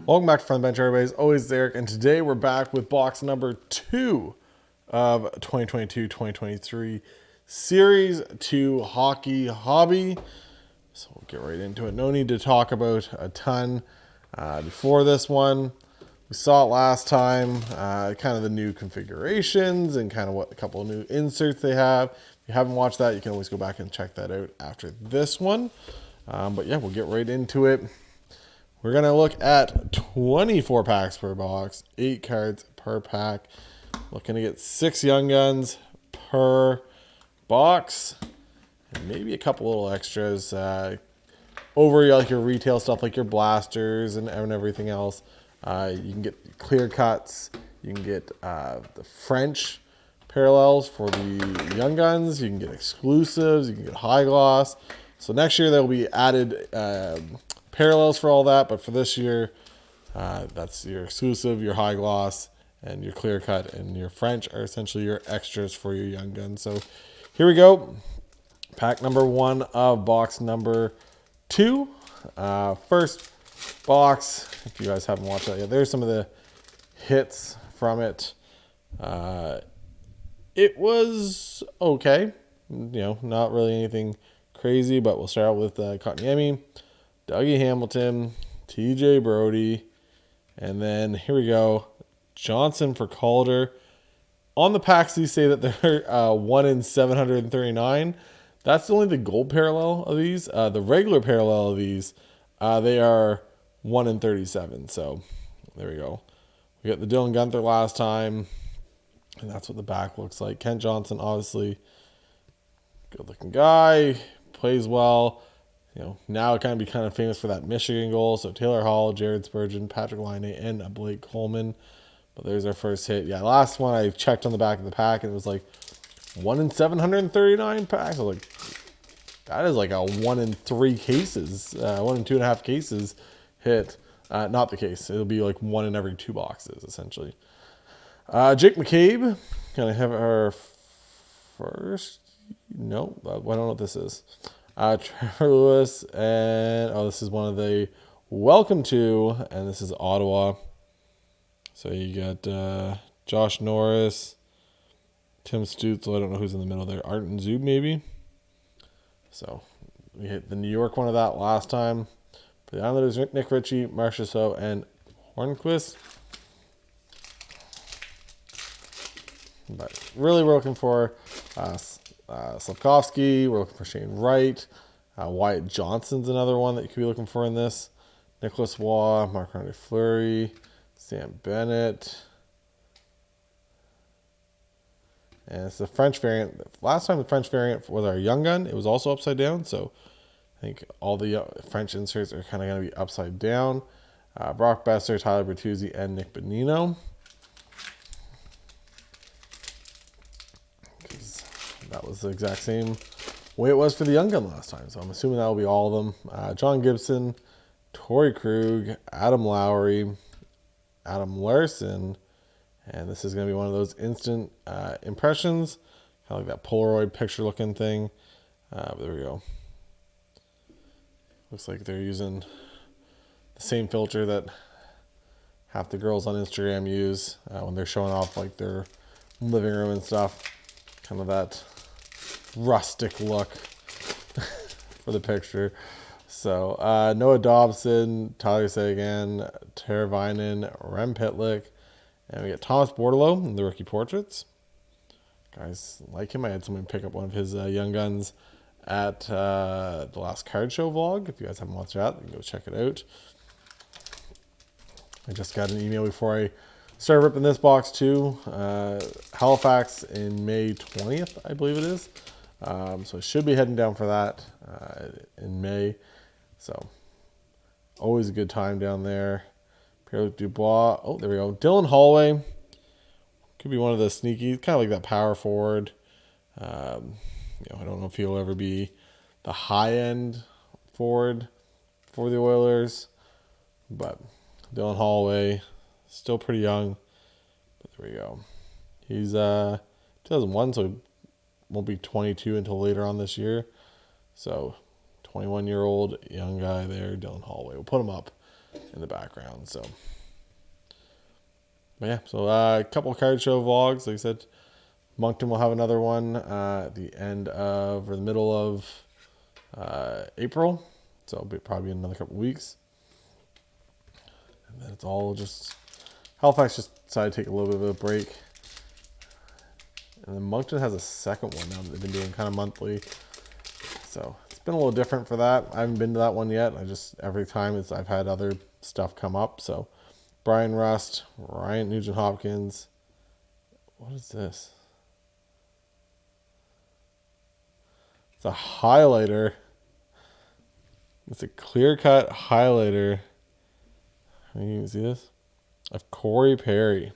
Welcome back to Front Bench, everybody. As always, Eric, and today we're back with box number 2 of 2022-2023 Series 2 Hockey Hobby. So we'll get right into it. No need to talk about a ton before this one. We saw it last time, kind of the new configurations and kind of what a couple of new inserts they have. If you haven't watched that, you can always go back and check that out after this one. But yeah, we'll get right into it. We're going to look at 24 packs per box, 8 cards per pack. Looking to get 6 Young Guns per box. And maybe a couple little extras over like your retail stuff, like your blasters and everything else. You can get clear cuts. You can get the French parallels for the Young Guns. You can get exclusives. You can get high gloss. So next year there will be added parallels for all that, but for this year, that's your exclusive, your high gloss, and your clear cut, and your French are essentially your extras for your Young Guns. So here we go. Pack number 1 of box number 2. First box, if you guys haven't watched that yet, there's some of the hits from it. It was okay. Not really anything crazy, but we'll start out with Kotkaniemi, Dougie Hamilton, TJ Brody, and then here we go, Johnson for Calder. On the packs, these say that they're 1 in 739. That's only the gold parallel of these. The regular parallel of these, they are 1 in 37. So there we go. We got the Dylan Guenther last time, and that's what the back looks like. Kent Johnson, obviously, good-looking guy, plays well. Now it kind of famous for that Michigan goal. So Taylor Hall, Jared Spurgeon, Patrick Laine, and Blake Coleman. But there's our first hit. Yeah, last one I checked on the back of the pack, and it was like 1 in 739 packs. I was like, that is like a 1 in 3 cases, 1 in 2.5 cases hit. Not the case. It'll be like 1 in every 2 boxes, essentially. Jake McCabe, gonna have our first. No, I don't know what this is. Trevor Lewis, and this is one of the welcome to, and this is Ottawa. So you got Josh Norris, Tim Stutzel, I don't know who's in the middle there, Arton Zub maybe. So we hit the New York one of that last time. For the Islanders, Nick Ritchie, Marcia So, and Hornquist. But really we're looking for Slafkovsky, we're looking for Shane Wright. Wyatt Johnson's another one that you could be looking for in this. Nicholas Waugh, Marc-Andre Fleury, Sam Bennett. And it's the French variant. Last time the French variant was our Young Gun, it was also upside down. So I think all the French inserts are kind of going to be upside down. Brock Besser, Tyler Bertuzzi, and Nick Bonino. That was the exact same way it was for the Young Gun last time. So I'm assuming that will be all of them. John Gibson, Torrey Krug, Adam Lowry, Adam Larson. And this is going to be one of those instant impressions. Kind of like that Polaroid picture looking thing. But there we go. Looks like they're using the same filter that half the girls on Instagram use when they're showing off like their living room and stuff. Kind of that rustic look for the picture. So Noah Dobson, Tyler Seguin, Tara Vinen, Rem Pitlick, and we get Thomas Bordelot in the rookie portraits. Guys like him. I had someone pick up one of his Young Guns at the last card show vlog. If you guys haven't watched that, you can go check it out. I just got an email before I started ripping this box too. Halifax in May 20th, I believe it is. So I should be heading down for that in May. So always a good time down there. Pierre-Luc Dubois. Oh, there we go. Dylan Holloway. Could be one of the sneaky, kind of like that power forward. I don't know if he'll ever be the high-end forward for the Oilers. But Dylan Holloway, still pretty young. But there we go. He's 2001, so he won't be 22 until later on this year. So 21-year-old young guy there, Dylan Holloway. We'll put him up in the background. So, but yeah, so a couple card show vlogs. Like I said, Moncton will have another one at the end of or the middle of April. So it'll be probably in another couple weeks. And then it's all just Halifax just decided to take a little bit of a break. And then Moncton has a second one now that they've been doing kind of monthly. So it's been a little different for that. I haven't been to that one yet. Every time I've had other stuff come up. So Brian Rust, Ryan Nugent Hopkins. What is this? It's a highlighter. It's a clear-cut highlighter. You can see this? Of Corey Perry.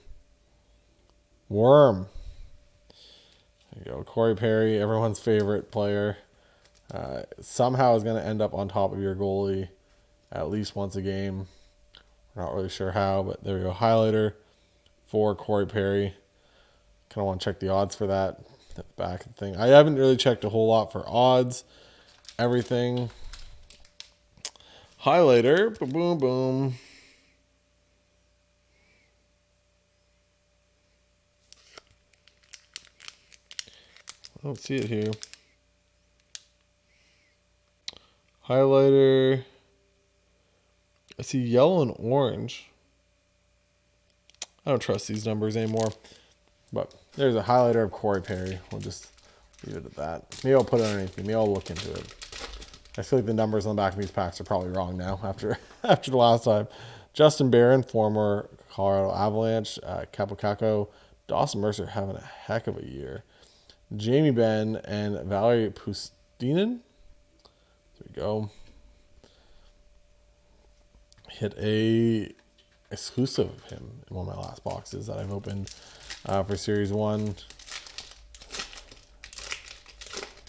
Worm. There you go. Corey Perry, everyone's favorite player. Somehow is going to end up on top of your goalie at least once a game. We're not really sure how, but there we go. Highlighter for Corey Perry. Kind of want to check the odds for that at the back of the thing. I haven't really checked a whole lot for odds. Everything. Highlighter. Boom, boom, boom. I don't see it here. Highlighter. I see yellow and orange. I don't trust these numbers anymore. But there's a highlighter of Corey Perry. We'll just leave it at that. Maybe I'll put it underneath. Maybe I'll look into it. I feel like the numbers on the back of these packs are probably wrong now after the last time. Justin Barron, former Colorado Avalanche. Capo Caco. Dawson Mercer having a heck of a year. Jamie Benn and Valerie Pustinen. There we go. Hit a exclusive of him in one of my last boxes that I've opened for Series 1.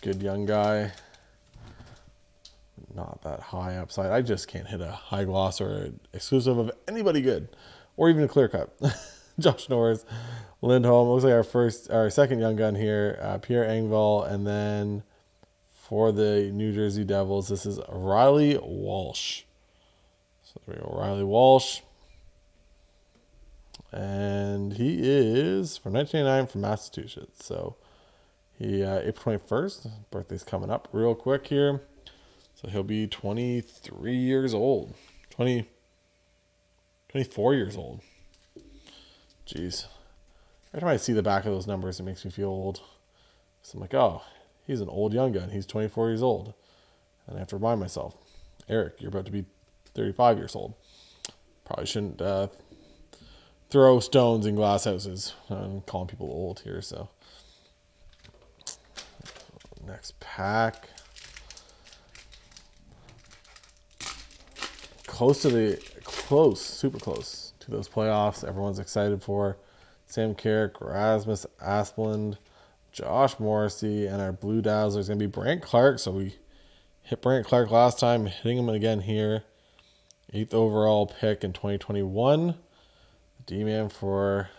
Good young guy. Not that high upside. I just can't hit a high gloss or an exclusive of anybody good. Or even a clear cut. Josh Norris, Lindholm. Looks like our second young gun here. Pierre Engvall. And then for the New Jersey Devils, this is Riley Walsh. So there we go. Riley Walsh. And he is from 1999 from Massachusetts. So he April 21st. Birthday's coming up real quick here. So he'll be 23 years old. 24 years old. Jeez. Every time I see the back of those numbers, it makes me feel old. So I'm like, oh, he's an old young gun. He's 24 years old. And I have to remind myself, Eric, you're about to be 35 years old. Probably shouldn't throw stones in glass houses. I'm calling people old here, so. Next pack. Super close to those playoffs everyone's excited for. Sam Carrick, Rasmus Asplund, Josh Morrissey, and our Blue Dazzler is going to be Brant Clark. So we hit Brant Clark last time, hitting him again here. 8th overall pick in 2021. D-man for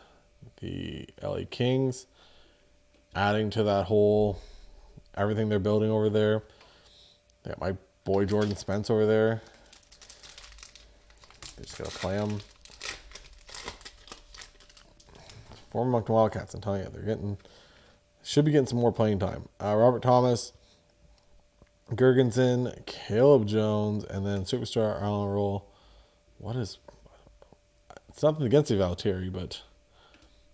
the LA Kings. Adding to that whole, everything they're building over there. They got my boy Jordan Spence over there. They just got to play him. Former Moncton Wildcats, I'm telling you, should be getting some more playing time. Robert Thomas, Gergensen, Caleb Jones, and then superstar Alan Roll. It's nothing against the Valtteri, but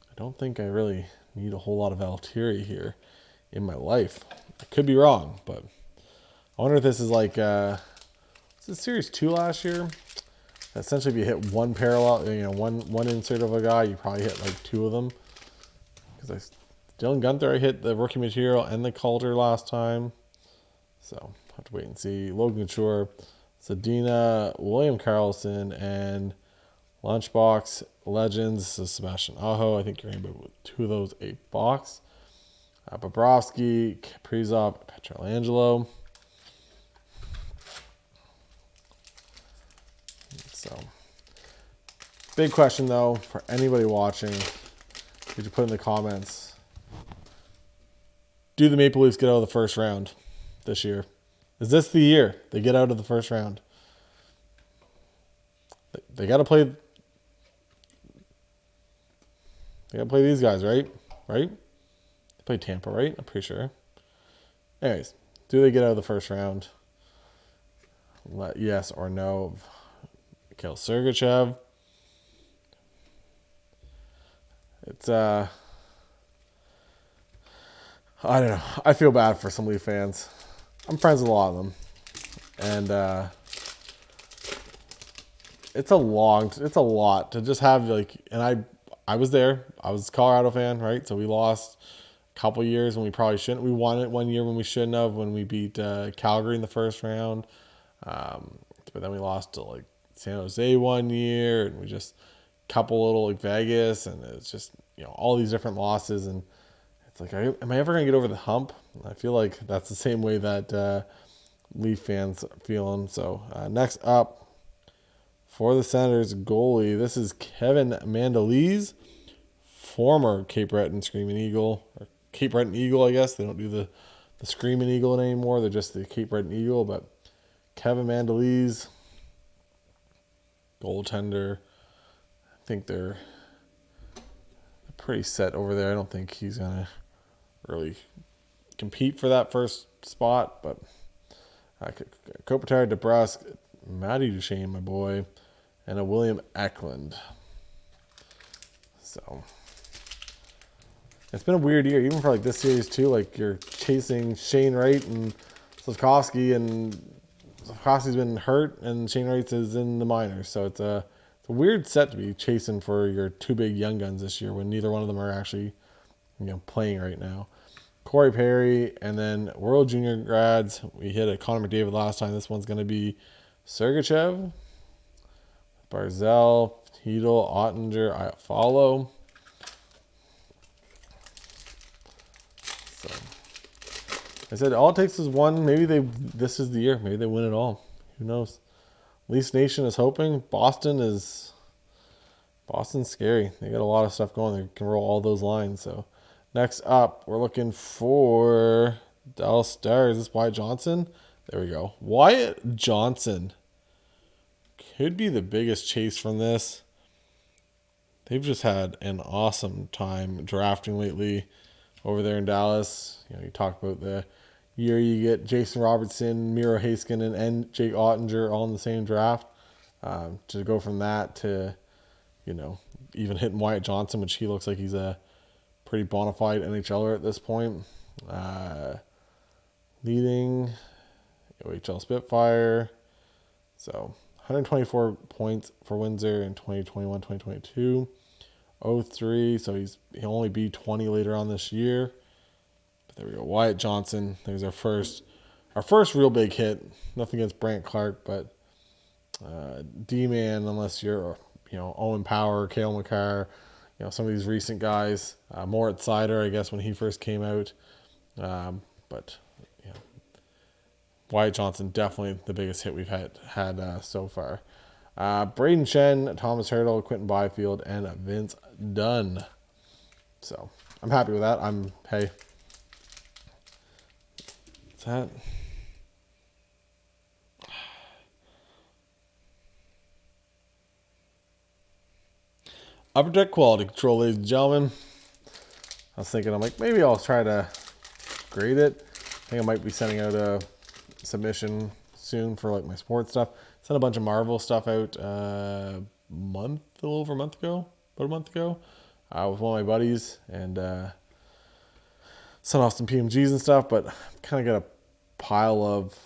I don't think I really need a whole lot of Valtteri here in my life. I could be wrong, but I wonder if this is like, was it Series 2 last year? Essentially, if you hit one parallel, one insert of a guy, you probably hit like 2 of them. Because Dylan Gunther, I hit the rookie material and the Calder last time. So, have to wait and see. Logan Couture, Zadina, William Karlsson, and Lunchbox Legends. This is Sebastian Aho. I think you're going to be with 2 of those, a box. Bobrovsky, Kaprizov, Petrolangelo. So, big question though for anybody watching. Could you put in the comments? Do the Maple Leafs get out of the first round this year? Is this the year they get out of the first round? They got to play. They got to play these guys, right? Right? They play Tampa, right? I'm pretty sure. Anyways, do they get out of the first round? Yes or no? Mikhail Sergachev. It's I don't know. I feel bad for some Leaf fans. I'm friends with a lot of them, and it's a lot to just have like. And I was there. I was a Colorado fan, right? So we lost a couple years when we probably shouldn't. We won it one year when we shouldn't have, when we beat Calgary in the first round. But then we lost to like San Jose one year, and we just couple little like Vegas, and it's just all these different losses, and it's like, am I ever gonna get over the hump? I feel like that's the same way that Leaf fans are feeling. So next up for the Senators goalie, this is Kevin Mandolese, former Cape Breton Screaming Eagle, or Cape Breton Eagle, I guess. They don't do the Screaming Eagle anymore. They're just the Cape Breton Eagle, but Kevin Mandolese, goaltender. I think they're pretty set over there. I don't think he's going to really compete for that first spot, but Kopitar, DeBrusque, Matty Duchene, my boy, and a William Eklund. So it's been a weird year, even for like this series too. Like you're chasing Shane Wright and Slafkovsky, and Slafkovsky's been hurt, and Shane Wright is in the minors. So it's a weird set to be chasing for your two big young guns this year when neither one of them are actually playing right now. Corey Perry, and then World Junior grads. We hit a Connor McDavid last time. This one's going to be Sergachev, Barzell, Hedel, Ottinger, Iafallo. So I said all it takes is one. Maybe this is the year. Maybe they win it all. Who knows? Leafs Nation is hoping. Boston's scary. They got a lot of stuff going. They can roll all those lines. So next up, we're looking for Dallas Stars. Is this Wyatt Johnson? There we go. Wyatt Johnson could be the biggest chase from this. They've just had an awesome time drafting lately over there in Dallas. You talk about the year you get Jason Robertson, Miro Heiskanen, and Jake Ottinger all in the same draft. To go from that to, even hitting Wyatt Johnson, which he looks like he's a pretty bona fide NHLer at this point. Leading OHL Spitfire. So 124 points for Windsor in 2021-2022. 03, so he'll only be 20 later on this year. But there we go. Wyatt Johnson. There's our first real big hit. Nothing against Brant Clark, but D-man, unless you're Owen Power, Cale Makar, some of these recent guys. Moritz Seider, I guess, when he first came out. But Wyatt Johnson, definitely the biggest hit we've had so far. Braden Shen, Thomas Hurdle, Quentin Byfield, and Vince Dunn. So I'm happy with that. Hey. What's that? Upper Deck Quality Control, ladies and gentlemen. I was thinking, maybe I'll try to grade it. I think I might be sending out a submission soon for my sports stuff. Sent a bunch of Marvel stuff out a little over a month ago, with one of my buddies, and sent off some PMGs and stuff, but kind of got a pile of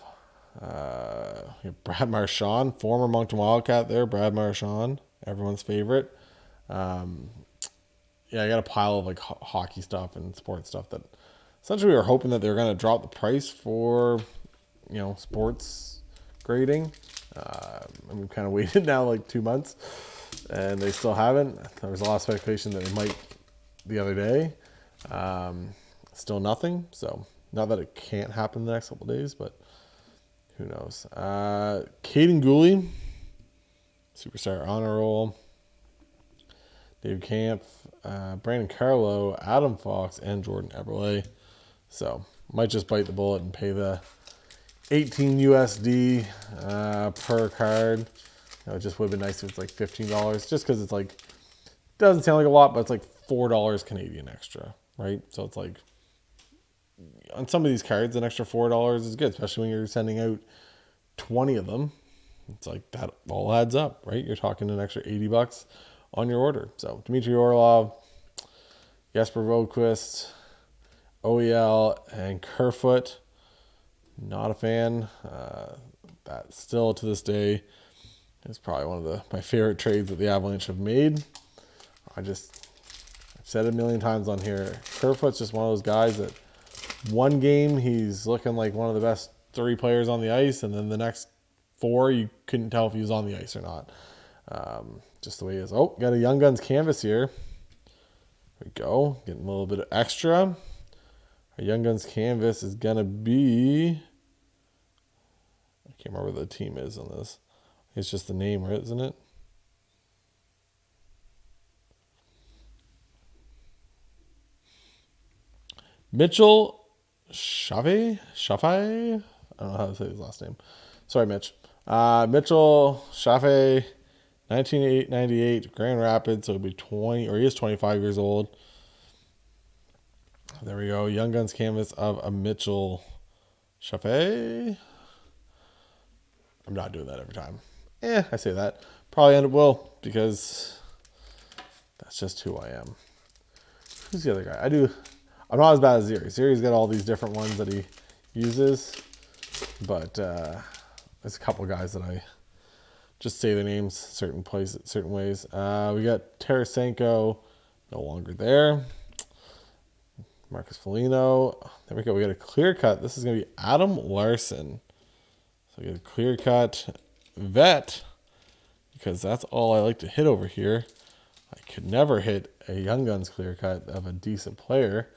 Brad Marchand, former Moncton Wildcat there, Brad Marchand, everyone's favorite. I got a pile of hockey stuff and sports stuff that essentially we were hoping that they were going to drop the price for, sports grading. And we've kind of waited now 2 months, and they still haven't. There was a lot of speculation that they might the other day. Still nothing. So not that it can't happen the next couple of days, but who knows. Caden Gooley, Superstar Honor Roll. Dave Camp, Brandon Carlo, Adam Fox, and Jordan Eberle. So might just bite the bullet and pay the $18 USD per card. It just would have been nice if it's like $15, just because it's like, doesn't sound like a lot, but it's like $4 Canadian extra, right? So it's like, on some of these cards, an extra $4 is good, especially when you're sending out 20 of them. It's like that all adds up, right? You're talking an extra $80 on your order. So Dmitry Orlov, Jesper Rödqvist, OEL, and Kerfoot. Not a fan. That still to this day is probably one of my favorite trades that the Avalanche have made. I've said it a million times on here. Kerfoot's just one of those guys that one game he's looking like one of the best 3 players on the ice, and then the next 4 you couldn't tell if he was on the ice or not. Just the way he is. Oh, got a Young Guns canvas here. There we go. Getting a little bit of extra. Our Young Guns canvas is going to be... I can't remember what the team is on this. It's just the name, right? Isn't it? Mitchell Chafee? I don't know how to say his last name. Sorry, Mitch. Mitchell Chafee, 1998 Grand Rapids. So he'll be 20, or he is 25 years old. There we go. Young Guns canvas of a Mitchell Chafee. I'm not doing that every time. I say that. Probably end up will, because that's just who I am. Who's the other guy? I'm not as bad as Ziri. Ziri's got all these different ones that he uses, but there's a couple guys that I just say their names certain places, certain ways. We got Tarasenko, no longer there. Marcus Foligno. There we go. We got a clear cut. This is going to be Adam Larson. So we get a clear cut vet, because that's all I like to hit over here. I could never hit a Young Guns clear cut of a decent player.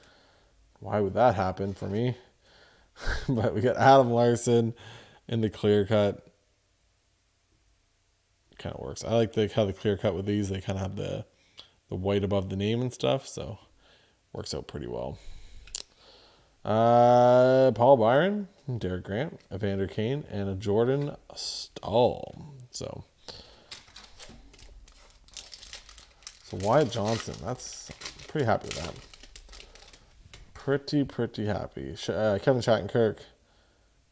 Why would that happen for me? But we got Adam Larson in the clear cut. Kind of works. I like how the clear cut with these, they kind of have the white above the name and stuff, so works out pretty well. Paul Byron, Derek Grant, Evander Kane, and a Jordan Stahl. So Wyatt Johnson, that's pretty happy with that. Pretty happy. Kevin Shattenkirk,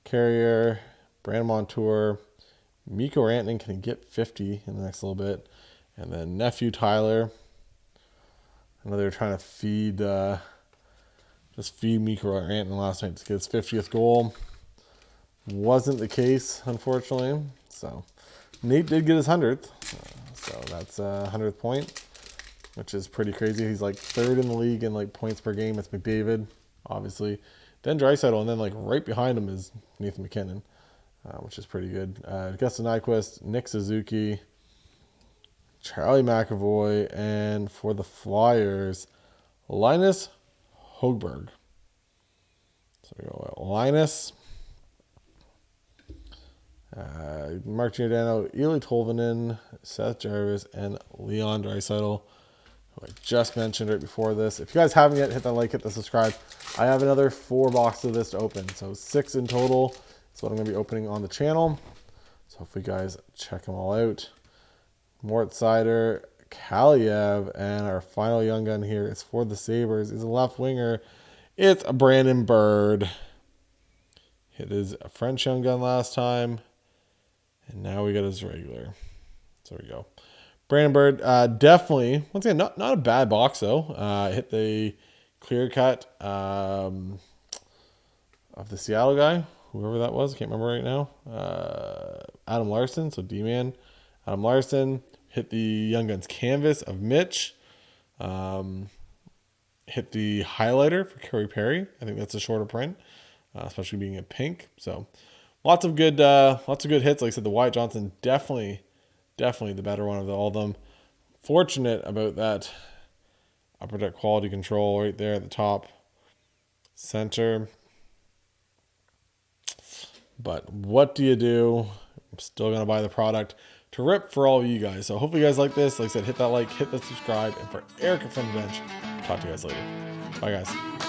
Carrier, Brandon Montour, Mikko Rantanen can get 50 in the next little bit, and then nephew Tyler. I know they were trying to feed Mikko Rantanen last night to get his 50th goal. Wasn't the case, unfortunately. So Nate did get his 100th. So that's a 100th point, which is pretty crazy. He's like 3rd in the league in like points per game. It's McDavid, obviously. Then Draisaitl, and then like right behind him is Nathan McKinnon, which is pretty good. Augusta Nyquist, Nick Suzuki, Charlie McAvoy, and for the Flyers, Linus Hogberg. So we go Linus, Mark Giordano, Eli Tolvanen, Seth Jarvis, and Leon Draisaitl, who I just mentioned right before this. If you guys haven't yet, hit that like, hit the subscribe. I have another 4 boxes of this to open, so 6 in total. That's what I'm going to be opening on the channel. So hopefully you guys check them all out. Mort Seider, Kaliev, and our final Young Gun here is for the Sabres. Is a left winger. It's a Brandon Bird. Hit his French Young Gun last time, and now we got his regular. So there we go. Brandon Bird, definitely, once again, not a bad box though. Hit the clear cut of the Seattle guy, whoever that was, I can't remember right now. Adam Larson, so D-Man. Adam Larson hit the Young Guns canvas of Mitch. Hit the highlighter for Corey Perry. I think that's a shorter print, especially being in pink. So lots of good hits. Like I said, the Wyatt Johnson definitely the better one of all of them. Fortunate about that upper deck quality control right there at the top center. But what do you do? I'm still going to buy the product to rip for all of you guys. So hopefully you guys like this. Like I said, hit that like, hit the subscribe. And for Eric from the bench, talk to you guys later. Bye, guys.